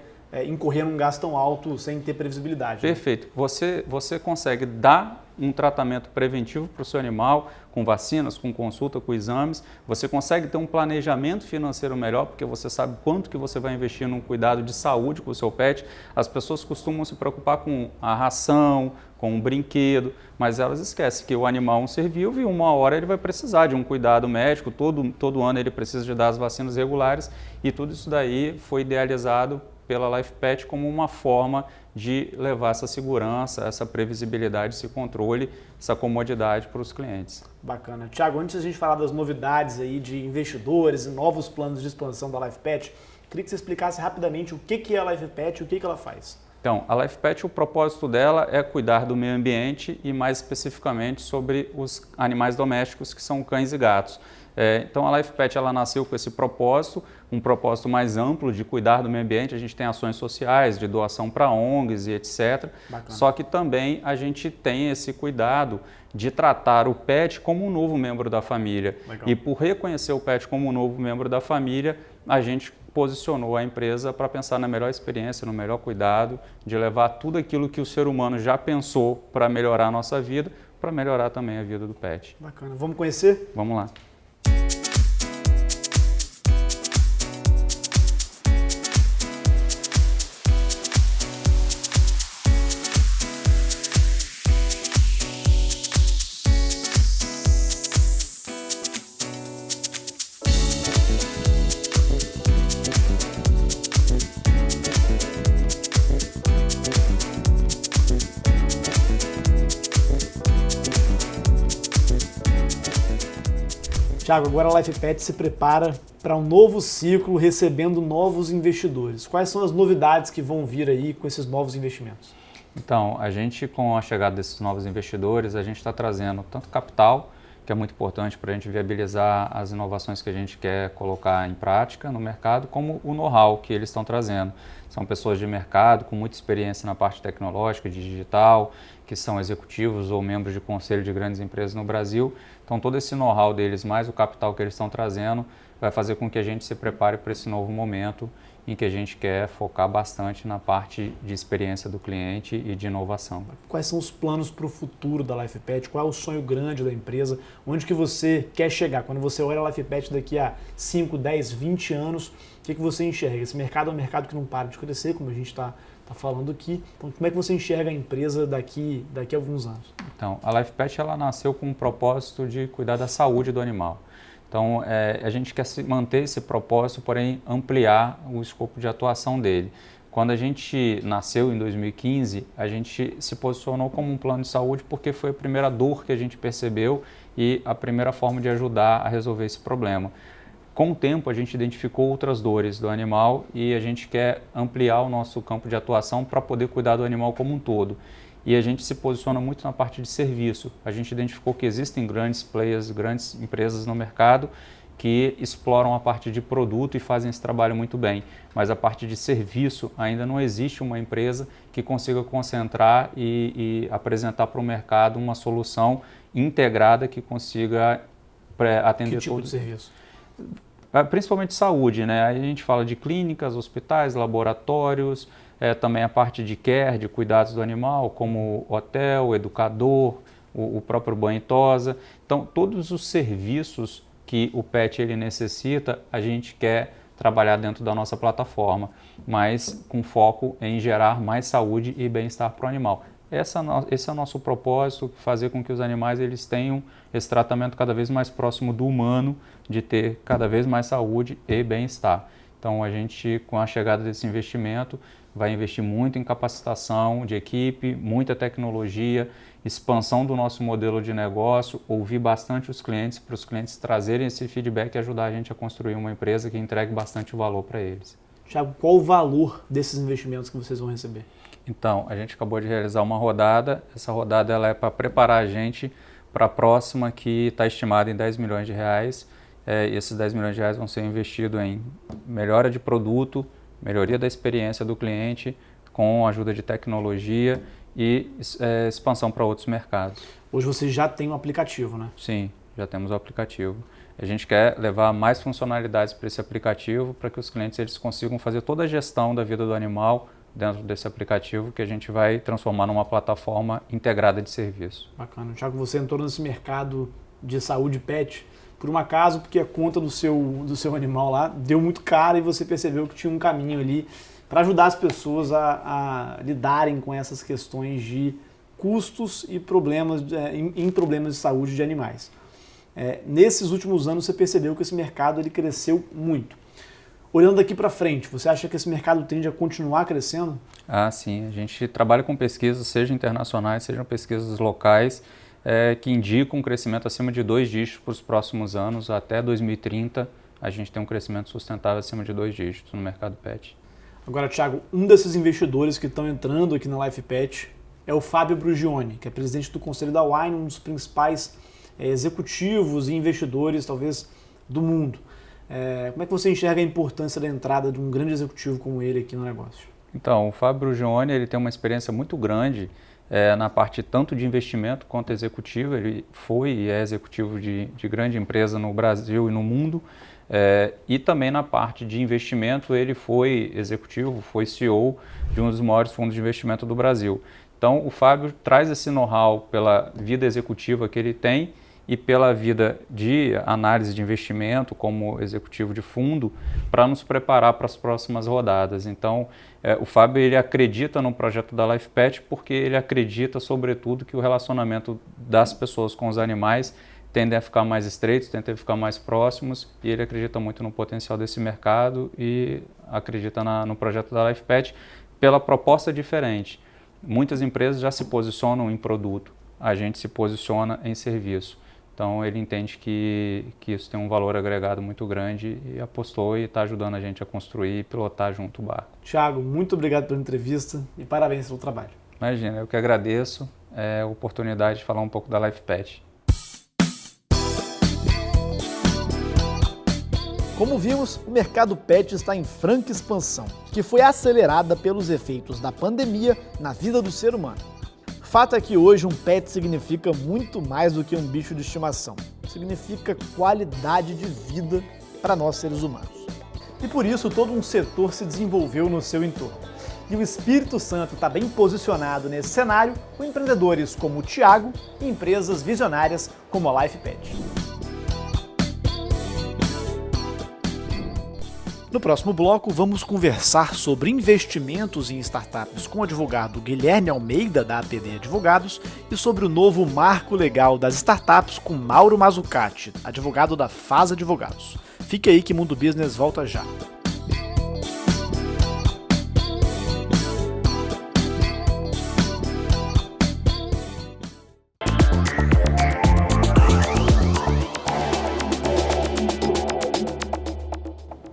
incorrer num gasto tão alto sem ter previsibilidade. Perfeito. Né? Você consegue dar um tratamento preventivo para o seu animal, com vacinas, com consulta, com exames. Você consegue ter um planejamento financeiro melhor, porque você sabe quanto que você vai investir num cuidado de saúde com o seu pet. As pessoas costumam se preocupar com a ração, com um brinquedo, mas elas esquecem que o animal é um ser vivo e uma hora ele vai precisar de um cuidado médico, todo ano ele precisa de dar as vacinas regulares e tudo isso daí foi idealizado pela LifePet como uma forma de levar essa segurança, essa previsibilidade, esse controle, essa comodidade para os clientes. Bacana. Tiago, antes de a gente falar das novidades aí de investidores e novos planos de expansão da LifePet, queria que você explicasse rapidamente o que é a LifePet e o que ela faz. Então, a LifePet, o propósito dela é cuidar do meio ambiente e mais especificamente sobre os animais domésticos, que são cães e gatos. Então, a LifePet ela nasceu com esse propósito, um propósito mais amplo de cuidar do meio ambiente. A gente tem ações sociais, de doação para ONGs e etc. Bacana. Só que também a gente tem esse cuidado de tratar o pet como um novo membro da família. Legal. E por reconhecer o pet como um novo membro da família, a gente posicionou a empresa para pensar na melhor experiência, no melhor cuidado, de levar tudo aquilo que o ser humano já pensou para melhorar a nossa vida, para melhorar também a vida do pet. Bacana. Vamos conhecer? Vamos lá. Tiago, agora a LifePet se prepara para um novo ciclo, recebendo novos investidores. Quais são as novidades que vão vir aí com esses novos investimentos? Então, a gente, com a chegada desses novos investidores, a gente está trazendo tanto capital, que é muito importante para a gente viabilizar as inovações que a gente quer colocar em prática no mercado, como o know-how que eles estão trazendo. São pessoas de mercado com muita experiência na parte tecnológica, de digital, que são executivos ou membros de conselho de grandes empresas no Brasil. Então, todo esse know-how deles, mais o capital que eles estão trazendo, vai fazer com que a gente se prepare para esse novo momento em que a gente quer focar bastante na parte de experiência do cliente e de inovação. Quais são os planos para o futuro da LifePet? Qual é o sonho grande da empresa? Onde que você quer chegar? Quando você olha a LifePet daqui a 5, 10, 20 anos, o que você enxerga? Esse mercado é um mercado que não para de crescer, como a gente está falando aqui. Então, como é que você enxerga a empresa daqui a alguns anos? Então, a LifePet ela nasceu com o propósito de cuidar da saúde do animal. Então, a gente quer manter esse propósito, porém ampliar o escopo de atuação dele. Quando a gente nasceu em 2015, a gente se posicionou como um plano de saúde porque foi a primeira dor que a gente percebeu e a primeira forma de ajudar a resolver esse problema. Com o tempo, a gente identificou outras dores do animal e a gente quer ampliar o nosso campo de atuação para poder cuidar do animal como um todo. E a gente se posiciona muito na parte de serviço. A gente identificou que existem grandes players, grandes empresas no mercado que exploram a parte de produto e fazem esse trabalho muito bem, mas a parte de serviço ainda não existe uma empresa que consiga concentrar e apresentar para o mercado uma solução integrada que consiga atender Que tipo de serviço? Principalmente saúde, né? Aí a gente fala de clínicas, hospitais, laboratórios, também a parte de care, de cuidados do animal, como hotel, educador, o próprio banho e tosa. Então, todos os serviços que o pet ele necessita, a gente quer trabalhar dentro da nossa plataforma, mas com foco em gerar mais saúde e bem-estar para o animal. Esse é o nosso propósito, fazer com que os animais eles tenham esse tratamento cada vez mais próximo do humano, de ter cada vez mais saúde e bem-estar. Então, a gente, com a chegada desse investimento, vai investir muito em capacitação de equipe, muita tecnologia, expansão do nosso modelo de negócio, ouvir bastante os clientes, para os clientes trazerem esse feedback e ajudar a gente a construir uma empresa que entregue bastante valor para eles. Thiago, qual o valor desses investimentos que vocês vão receber? Então, a gente acabou de realizar uma rodada, essa rodada ela é para preparar a gente para a próxima, que está estimada em 10 milhões de reais. E esses 10 milhões de reais vão ser investidos em melhora de produto, melhoria da experiência do cliente, com a ajuda de tecnologia e expansão para outros mercados. Hoje vocês já têm um aplicativo, né? Sim, já temos o aplicativo. A gente quer levar mais funcionalidades para esse aplicativo, para que os clientes eles consigam fazer toda a gestão da vida do animal dentro desse aplicativo, que a gente vai transformar numa plataforma integrada de serviço. Bacana. Thiago, você entrou nesse mercado de saúde pet por um acaso, porque a conta do seu animal lá deu muito cara e você percebeu que tinha um caminho ali para ajudar as pessoas a lidarem com essas questões de custos e problemas em problemas de saúde de animais. Nesses últimos anos você percebeu que esse mercado ele cresceu muito. Olhando daqui para frente, você acha que esse mercado tende a continuar crescendo? Ah, sim. A gente trabalha com pesquisas, seja internacionais, sejam pesquisas locais, que indicam um crescimento acima de 2 dígitos para os próximos anos. Até 2030, a gente tem um crescimento sustentável acima de 2 dígitos no mercado pet. Agora, Thiago, um desses investidores que estão entrando aqui na LifePet é o Fábio Brugioni, que é presidente do Conselho da Wine, um dos principais executivos e investidores, talvez, do mundo. Como é que você enxerga a importância da entrada de um grande executivo como ele aqui no negócio? Então, o Fábio Brugioni ele tem uma experiência muito grande na parte tanto de investimento quanto executivo. Ele foi e é executivo de grande empresa no Brasil e no mundo. E também na parte de investimento, ele foi executivo, foi CEO de um dos maiores fundos de investimento do Brasil. Então, o Fábio traz esse know-how pela vida executiva que ele tem e pela vida de análise de investimento como executivo de fundo para nos preparar para as próximas rodadas. Então, o Fábio ele acredita no projeto da LifePet porque ele acredita, sobretudo, que o relacionamento das pessoas com os animais tendem a ficar mais estreitos, tendem a ficar mais próximos, e ele acredita muito no potencial desse mercado e acredita no projeto da LifePet pela proposta diferente. Muitas empresas já se posicionam em produto, a gente se posiciona em serviço. Então ele entende que isso tem um valor agregado muito grande e apostou e está ajudando a gente a construir e pilotar junto o barco. Thiago, muito obrigado pela entrevista e parabéns pelo trabalho. Imagina, eu que agradeço a oportunidade de falar um pouco da LifePet. Como vimos, o mercado pet está em franca expansão, que foi acelerada pelos efeitos da pandemia na vida do ser humano. Fato é que hoje um pet significa muito mais do que um bicho de estimação. Significa qualidade de vida para nós seres humanos. E por isso todo um setor se desenvolveu no seu entorno. E o Espírito Santo está bem posicionado nesse cenário com empreendedores como o Thiago e empresas visionárias como a LifePet. No próximo bloco, vamos conversar sobre investimentos em startups com o advogado Guilherme Almeida, da APD Advogados, e sobre o novo marco legal das startups com Mauro Mazzucati, advogado da Faz Advogados. Fique aí que Mundo Business volta já.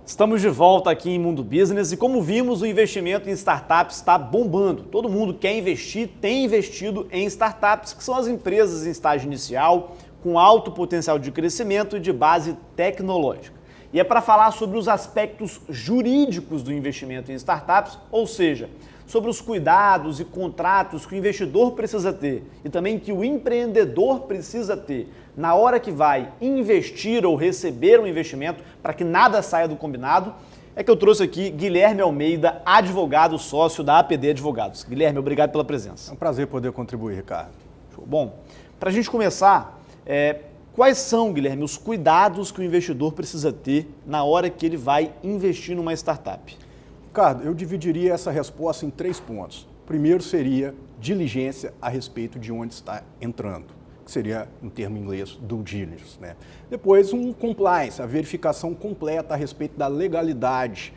Estamos de volta aqui em Mundo Business e como vimos, o investimento em startups está bombando. Todo mundo quer investir, tem investido em startups, que são as empresas em estágio inicial, com alto potencial de crescimento e de base tecnológica. E é para falar sobre os aspectos jurídicos do investimento em startups, ou seja, sobre os cuidados e contratos que o investidor precisa ter e também que o empreendedor precisa ter na hora que vai investir ou receber um investimento para que nada saia do combinado, é que eu trouxe aqui Guilherme Almeida, advogado sócio da APD Advogados. Guilherme, obrigado pela presença. É um prazer poder contribuir, Ricardo. Bom, para a gente começar, quais são, Guilherme, os cuidados que o investidor precisa ter na hora que ele vai investir numa startup? Ricardo, eu dividiria essa resposta em 3 pontos. O primeiro seria diligência a respeito de onde está entrando, que seria, em termo inglês, due diligence, né? Depois, um compliance, a verificação completa a respeito da legalidade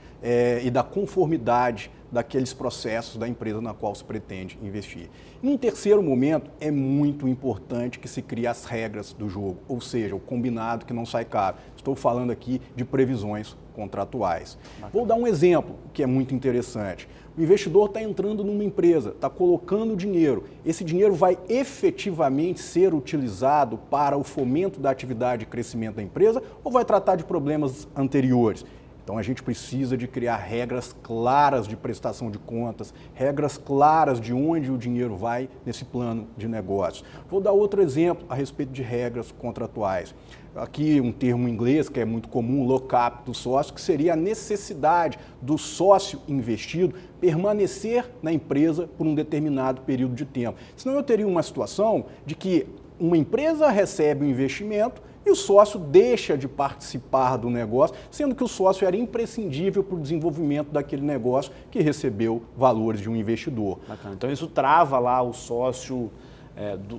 e da conformidade daqueles processos da empresa na qual se pretende investir. Num terceiro momento, é muito importante que se crie as regras do jogo, ou seja, o combinado que não sai caro. Estou falando aqui de previsões contratuais. Vou dar um exemplo que é muito interessante. O investidor está entrando numa empresa, está colocando dinheiro. Esse dinheiro vai efetivamente ser utilizado para o fomento da atividade e crescimento da empresa ou vai tratar de problemas anteriores? Então a gente precisa de criar regras claras de prestação de contas, regras claras de onde o dinheiro vai nesse plano de negócios. Vou dar outro exemplo a respeito de regras contratuais. Aqui um termo em inglês que é muito comum, lock-up do sócio, que seria a necessidade do sócio investido permanecer na empresa por um determinado período de tempo. Senão eu teria uma situação de que uma empresa recebe um investimento e o sócio deixa de participar do negócio, sendo que o sócio era imprescindível para o desenvolvimento daquele negócio que recebeu valores de um investidor. Bacana. Então isso trava lá o sócio,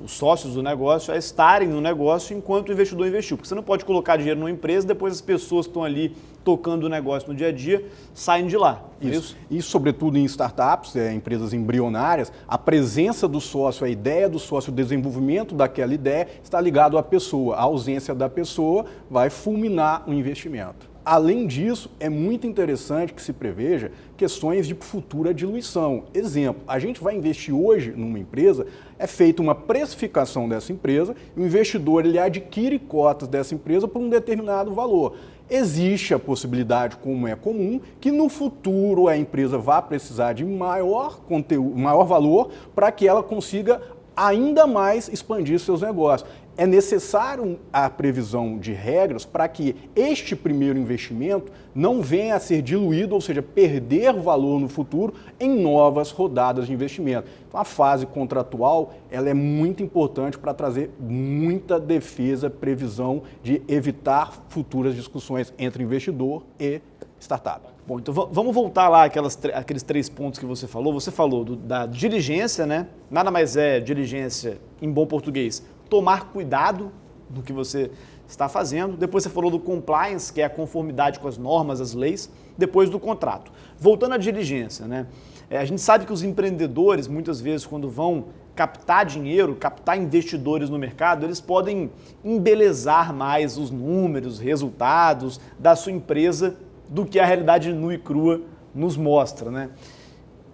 os sócios do negócio a estarem no negócio enquanto o investidor investiu. Porque você não pode colocar dinheiro numa empresa, depois as pessoas que estão ali tocando o negócio no dia a dia saem de lá. Isso. E sobretudo em startups, empresas embrionárias, a presença do sócio, a ideia do sócio, o desenvolvimento daquela ideia está ligado à pessoa. A ausência da pessoa vai fulminar o investimento. Além disso, é muito interessante que se preveja questões de futura diluição. Exemplo, a gente vai investir hoje numa empresa, é feita uma precificação dessa empresa, e o investidor ele adquire cotas dessa empresa por um determinado valor. Existe a possibilidade, como é comum, que no futuro a empresa vá precisar de maior conteúdo, maior valor para que ela consiga ainda mais expandir seus negócios. É necessário a previsão de regras para que este primeiro investimento não venha a ser diluído, ou seja, perder valor no futuro em novas rodadas de investimento. Então, a fase contratual ela é muito importante para trazer muita defesa, previsão de evitar futuras discussões entre investidor e startup. Bom, então vamos voltar lá aqueles 3 pontos que você falou. Você falou da diligência, né? Nada mais é diligência em bom português. Tomar cuidado do que você está fazendo. Depois você falou do compliance, que é a conformidade com as normas, as leis. Depois do contrato. Voltando à diligência, né? A gente sabe que os empreendedores, muitas vezes, quando vão captar dinheiro, captar investidores no mercado, eles podem embelezar mais os números, os resultados da sua empresa do que a realidade nua e crua nos mostra, né?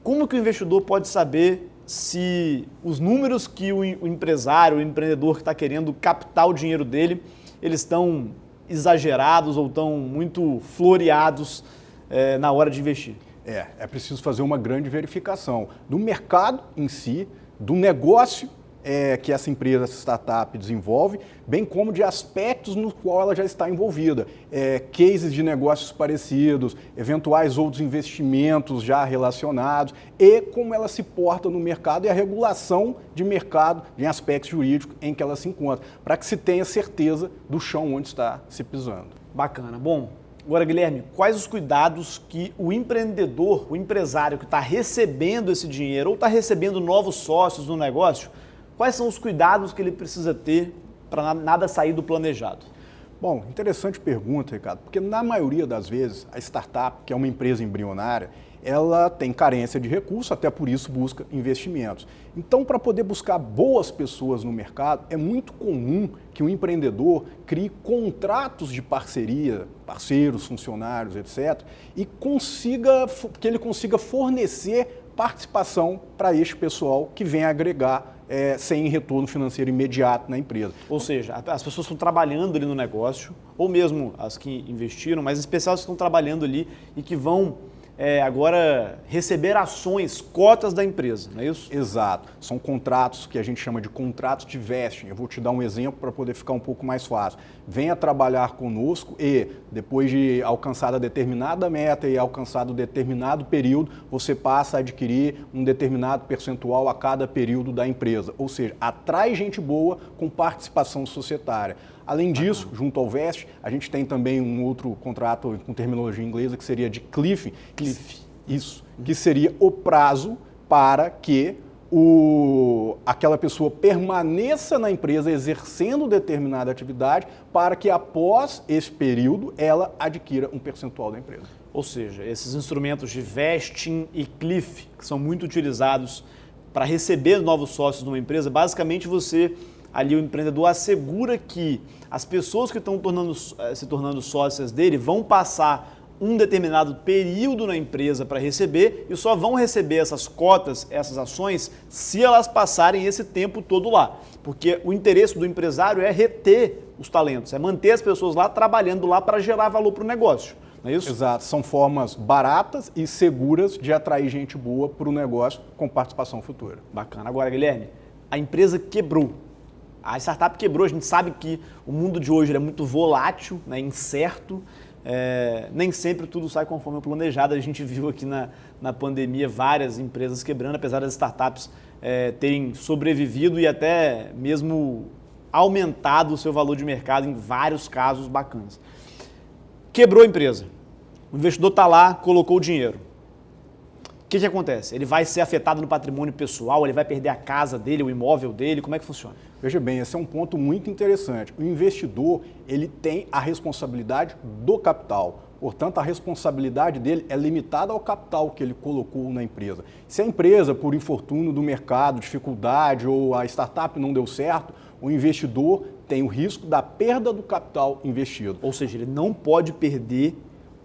Como que o investidor pode saber se os números que o empresário, o empreendedor que está querendo captar o dinheiro dele, eles estão exagerados ou estão muito floreados na hora de investir? É preciso fazer uma grande verificação do mercado em si, do negócio que essa empresa, essa startup desenvolve, bem como de aspectos no qual ela já está envolvida. Cases de negócios parecidos, eventuais outros investimentos já relacionados e como ela se porta no mercado e a regulação de mercado em aspectos jurídicos em que ela se encontra, para que se tenha certeza do chão onde está se pisando. Bacana. Bom, agora, Guilherme, quais os cuidados que o empreendedor, o empresário que está recebendo esse dinheiro ou está recebendo novos sócios no negócio, quais são os cuidados que ele precisa ter para nada sair do planejado? Bom, interessante pergunta, Ricardo, porque na maioria das vezes a startup, que é uma empresa embrionária, ela tem carência de recursos, até por isso busca investimentos. Então, para poder buscar boas pessoas no mercado, é muito comum que o empreendedor crie contratos de parceria, parceiros, funcionários, etc., e que ele consiga fornecer participação para este pessoal que vem agregar sem retorno financeiro imediato na empresa. Ou seja, as pessoas estão trabalhando ali no negócio, ou mesmo as que investiram, mas em especial as que estão trabalhando ali e que vão agora receber ações, cotas da empresa, não é isso? Exato. São contratos que a gente chama de contratos de vesting. Eu vou te dar um exemplo para poder ficar um pouco mais fácil. Venha trabalhar conosco e, depois de alcançada determinada meta e alcançado determinado período, você passa a adquirir um determinado percentual a cada período da empresa. Ou seja, atrai gente boa com participação societária. Além disso, junto ao VEST, a gente tem também um outro contrato com terminologia inglesa que seria de cliff. Isso, que seria o prazo para que aquela pessoa permaneça na empresa exercendo determinada atividade para que após esse período ela adquira um percentual da empresa. Ou seja, esses instrumentos de vesting e cliff, que são muito utilizados para receber novos sócios numa empresa, basicamente ali o empreendedor assegura que as pessoas que estão se tornando sócias dele vão passar um determinado período na empresa para receber e só vão receber essas cotas, essas ações, se elas passarem esse tempo todo lá. Porque o interesse do empresário é reter os talentos, é manter as pessoas lá trabalhando lá para gerar valor para o negócio. Não é isso? Exato. São formas baratas e seguras de atrair gente boa para o negócio com participação futura. Bacana. Agora, Guilherme, a empresa quebrou. A startup quebrou, a gente sabe que o mundo de hoje é muito volátil, né, incerto, nem sempre tudo sai conforme o planejado. A gente viu aqui na pandemia várias empresas quebrando, apesar das startups terem sobrevivido e até mesmo aumentado o seu valor de mercado em vários casos bacanas. Quebrou a empresa, o investidor está lá, colocou o dinheiro. O que acontece? Ele vai ser afetado no patrimônio pessoal, ele vai perder a casa dele, o imóvel dele, como é que funciona? Veja bem, esse é um ponto muito interessante. O investidor, ele tem a responsabilidade do capital. Portanto, a responsabilidade dele é limitada ao capital que ele colocou na empresa. Se a empresa, por infortúnio do mercado, dificuldade ou a startup não deu certo, o investidor tem o risco da perda do capital investido. Ou seja, ele não pode perder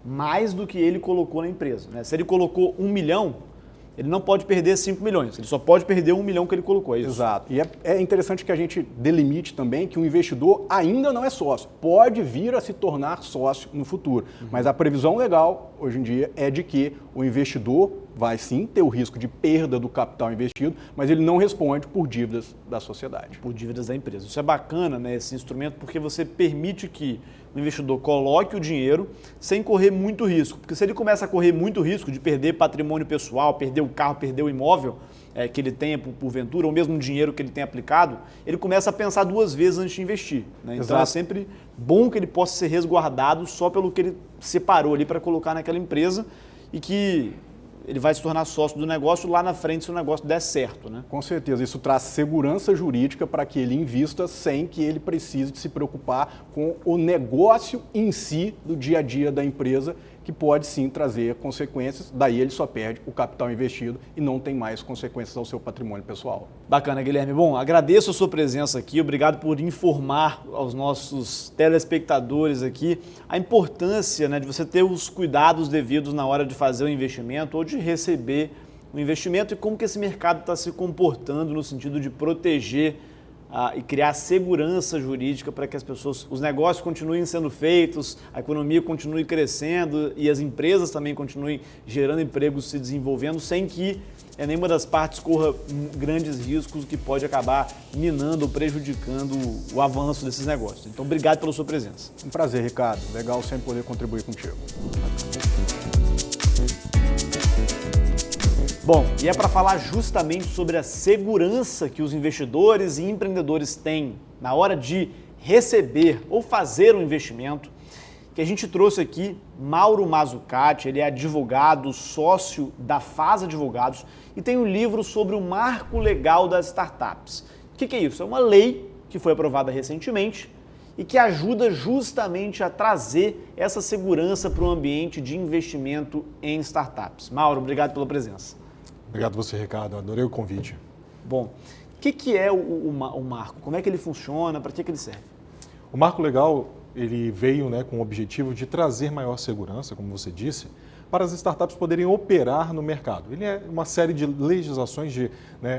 mais do que ele colocou na empresa, né? Se ele colocou 1 milhão, ele não pode perder 5 milhões, ele só pode perder 1 milhão que ele colocou, é isso? Exato. E é interessante que a gente delimite também que o investidor ainda não é sócio, pode vir a se tornar sócio no futuro. Mas a previsão legal, hoje em dia, é de que o investidor vai sim ter o risco de perda do capital investido, mas ele não responde por dívidas da sociedade. Por dívidas da empresa. Isso é bacana, né, esse instrumento, porque você permite que o investidor coloque o dinheiro sem correr muito risco. Porque se ele começa a correr muito risco de perder patrimônio pessoal, perder o carro, perder o imóvel que ele tenha porventura, ou mesmo o dinheiro que ele tem aplicado, ele começa a pensar 2 vezes antes de investir, né? Então é sempre bom que ele possa ser resguardado só pelo que ele separou ali para colocar naquela empresa e que ele vai se tornar sócio do negócio lá na frente se o negócio der certo, né? Com certeza, isso traz segurança jurídica para que ele invista sem que ele precise de se preocupar com o negócio em si do dia a dia da empresa, que pode sim trazer consequências, daí ele só perde o capital investido e não tem mais consequências ao seu patrimônio pessoal. Bacana, Guilherme. Bom, agradeço a sua presença aqui, obrigado por informar aos nossos telespectadores aqui a importância, né, de você ter os cuidados devidos na hora de fazer o investimento ou de receber o investimento e como que esse mercado está se comportando no sentido de proteger e criar segurança jurídica para que as pessoas, os negócios continuem sendo feitos, a economia continue crescendo e as empresas também continuem gerando empregos, se desenvolvendo, sem que nenhuma das partes corra grandes riscos que pode acabar minando ou prejudicando o avanço desses negócios. Então, obrigado pela sua presença. Um prazer, Ricardo. Legal sempre poder contribuir contigo. Bom, e é para falar justamente sobre a segurança que os investidores e empreendedores têm na hora de receber ou fazer um investimento, que a gente trouxe aqui Mauro Mazzucati. Ele é advogado, sócio da Faz Advogados e tem um livro sobre o marco legal das startups. O que é isso? É uma lei que foi aprovada recentemente e que ajuda justamente a trazer essa segurança para o ambiente de investimento em startups. Mauro, obrigado pela presença. Obrigado a você, Ricardo. Adorei o convite. Bom, o que é o marco? Como é que ele funciona? Para que ele serve? O marco legal ele veio com o objetivo de trazer maior segurança, como você disse, para as startups poderem operar no mercado. Ele é uma série de legislações, de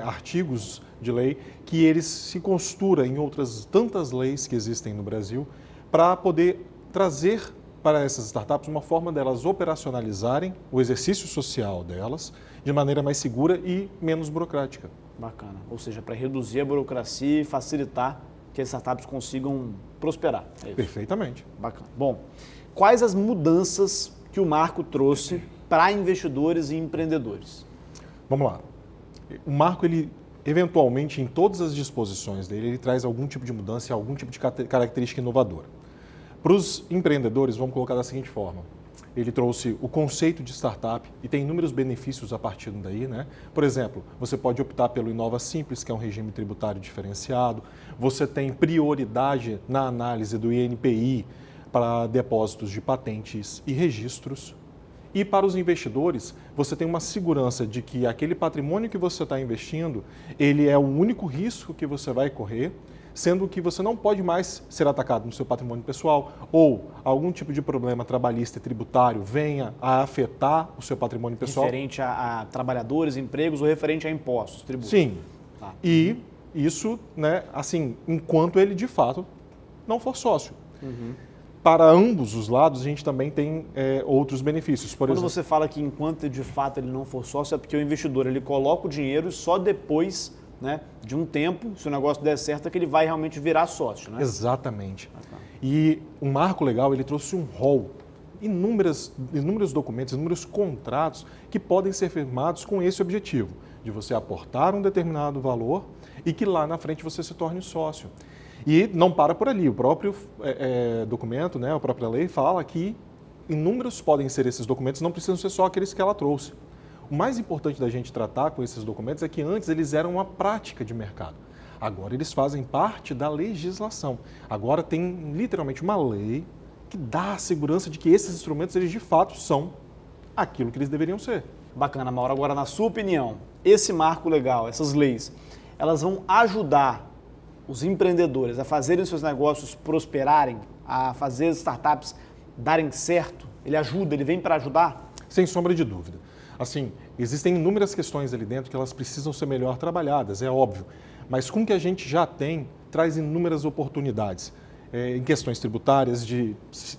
artigos de lei, que eles se costura em outras tantas leis que existem no Brasil, para poder trazer para essas startups uma forma delas operacionalizarem o exercício social delas de maneira mais segura e menos burocrática. Bacana. Ou seja, para reduzir a burocracia e facilitar que as startups consigam prosperar. É isso? Perfeitamente. Bacana. Bom, quais as mudanças que o marco trouxe para investidores e empreendedores? Vamos lá. O marco, ele eventualmente, em todas as disposições dele, ele traz algum tipo de mudança e algum tipo de característica inovadora. Para os empreendedores, vamos colocar da seguinte forma: ele trouxe o conceito de startup e tem inúmeros benefícios a partir daí, né? Por exemplo, você pode optar pelo Inova Simples, que é um regime tributário diferenciado, você tem prioridade na análise do INPI para depósitos de patentes e registros. E para os investidores, você tem uma segurança de que aquele patrimônio que você está investindo, ele é o único risco que você vai correr, sendo que você não pode mais ser atacado no seu patrimônio pessoal ou algum tipo de problema trabalhista e tributário venha a afetar o seu patrimônio pessoal. Referente a trabalhadores, empregos ou referente a impostos, tributos. Sim. Tá. E isso, né, assim, enquanto ele de fato não for sócio. Uhum. Para ambos os lados, a gente também tem outros benefícios. Por Quando exemplo, você fala que enquanto de fato ele não for sócio, é porque o investidor ele coloca o dinheiro e só depois, né, de um tempo, se o negócio der certo, é que ele vai realmente virar sócio, né? Exatamente. E o marco legal, ele trouxe um rol, inúmeros documentos, inúmeros contratos que podem ser firmados com esse objetivo, de você aportar um determinado valor e que lá na frente você se torne sócio. E não para por ali, o próprio documento, né, a própria lei fala que inúmeros podem ser esses documentos, não precisam ser só aqueles que ela trouxe. O mais importante da gente tratar com esses documentos é que antes eles eram uma prática de mercado. Agora eles fazem parte da legislação. Agora tem literalmente uma lei que dá a segurança de que esses instrumentos eles de fato são aquilo que eles deveriam ser. Bacana, Mauro. Agora, na sua opinião, esse marco legal, essas leis, elas vão ajudar os empreendedores a fazerem seus negócios prosperarem, a fazer as startups darem certo? Ele ajuda, ele vem para ajudar? Sem sombra de dúvida. Assim, existem inúmeras questões ali dentro que elas precisam ser melhor trabalhadas, é óbvio. Mas com o que a gente já tem, traz inúmeras oportunidades. Em questões tributárias, de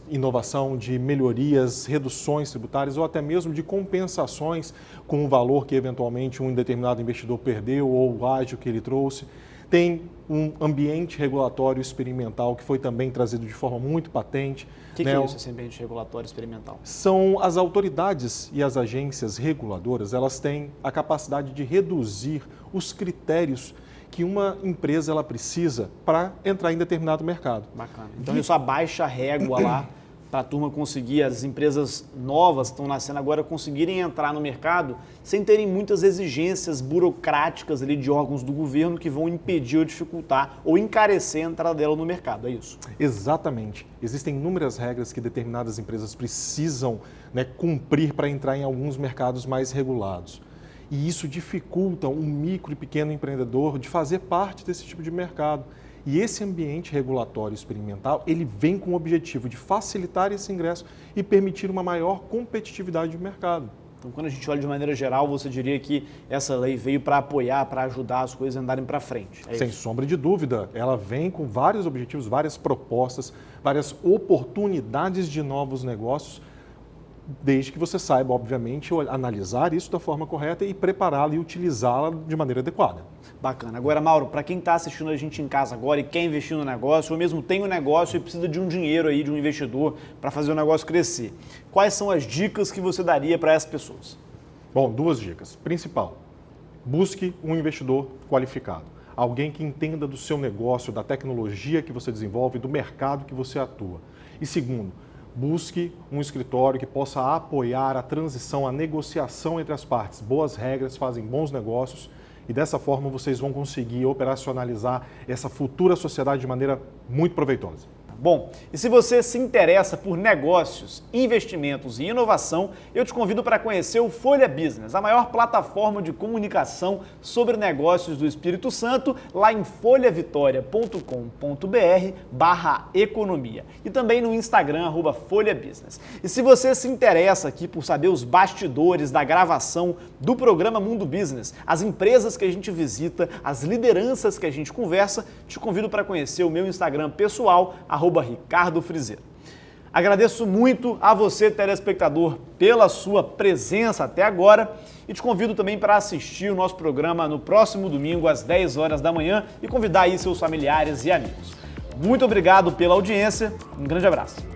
inovação, de melhorias, reduções tributárias ou até mesmo de compensações com o valor que eventualmente um determinado investidor perdeu ou o ágio que ele trouxe. Tem um ambiente regulatório experimental que foi também trazido de forma muito patente. O que é isso, esse ambiente regulatório experimental? São as autoridades e as agências reguladoras, elas têm a capacidade de reduzir os critérios que uma empresa ela precisa para entrar em determinado mercado. Bacana. Então isso abaixa a régua lá para a turma conseguir, as empresas novas que estão nascendo agora conseguirem entrar no mercado sem terem muitas exigências burocráticas ali de órgãos do governo que vão impedir ou dificultar ou encarecer a entrada dela no mercado, é isso? Exatamente. Existem inúmeras regras que determinadas empresas precisam, né, cumprir para entrar em alguns mercados mais regulados. E isso dificulta um micro e pequeno empreendedor de fazer parte desse tipo de mercado. E esse ambiente regulatório experimental, ele vem com o objetivo de facilitar esse ingresso e permitir uma maior competitividade do mercado. Então, quando a gente olha de maneira geral, você diria que essa lei veio para apoiar, para ajudar as coisas a andarem para frente. Sem sombra de dúvida, ela vem com vários objetivos, várias propostas, várias oportunidades de novos negócios, desde que você saiba, obviamente, analisar isso da forma correta e prepará-la e utilizá-la de maneira adequada. Bacana. Agora, Mauro, para quem está assistindo a gente em casa agora e quer investir no negócio, ou mesmo tem um negócio e precisa de um dinheiro aí, de um investidor para fazer o negócio crescer, quais são as dicas que você daria para essas pessoas? Bom, 2 dicas. Principal, busque um investidor qualificado. Alguém que entenda do seu negócio, da tecnologia que você desenvolve, do mercado que você atua. E segundo, busque um escritório que possa apoiar a transição, a negociação entre as partes. Boas regras fazem bons negócios e dessa forma vocês vão conseguir operacionalizar essa futura sociedade de maneira muito proveitosa. Bom, e se você se interessa por negócios, investimentos e inovação, eu te convido para conhecer o Folha Business, a maior plataforma de comunicação sobre negócios do Espírito Santo, lá em folhavitória.com.br/economia e também no Instagram, @folhabusiness. E se você se interessa aqui por saber os bastidores da gravação do programa Mundo Business, as empresas que a gente visita, as lideranças que a gente conversa, te convido para conhecer o meu Instagram pessoal, @Ricardo Frizeiro. Agradeço muito a você, telespectador, pela sua presença até agora e te convido também para assistir o nosso programa no próximo domingo às 10 horas da manhã e convidar aí seus familiares e amigos. Muito obrigado pela audiência, um grande abraço.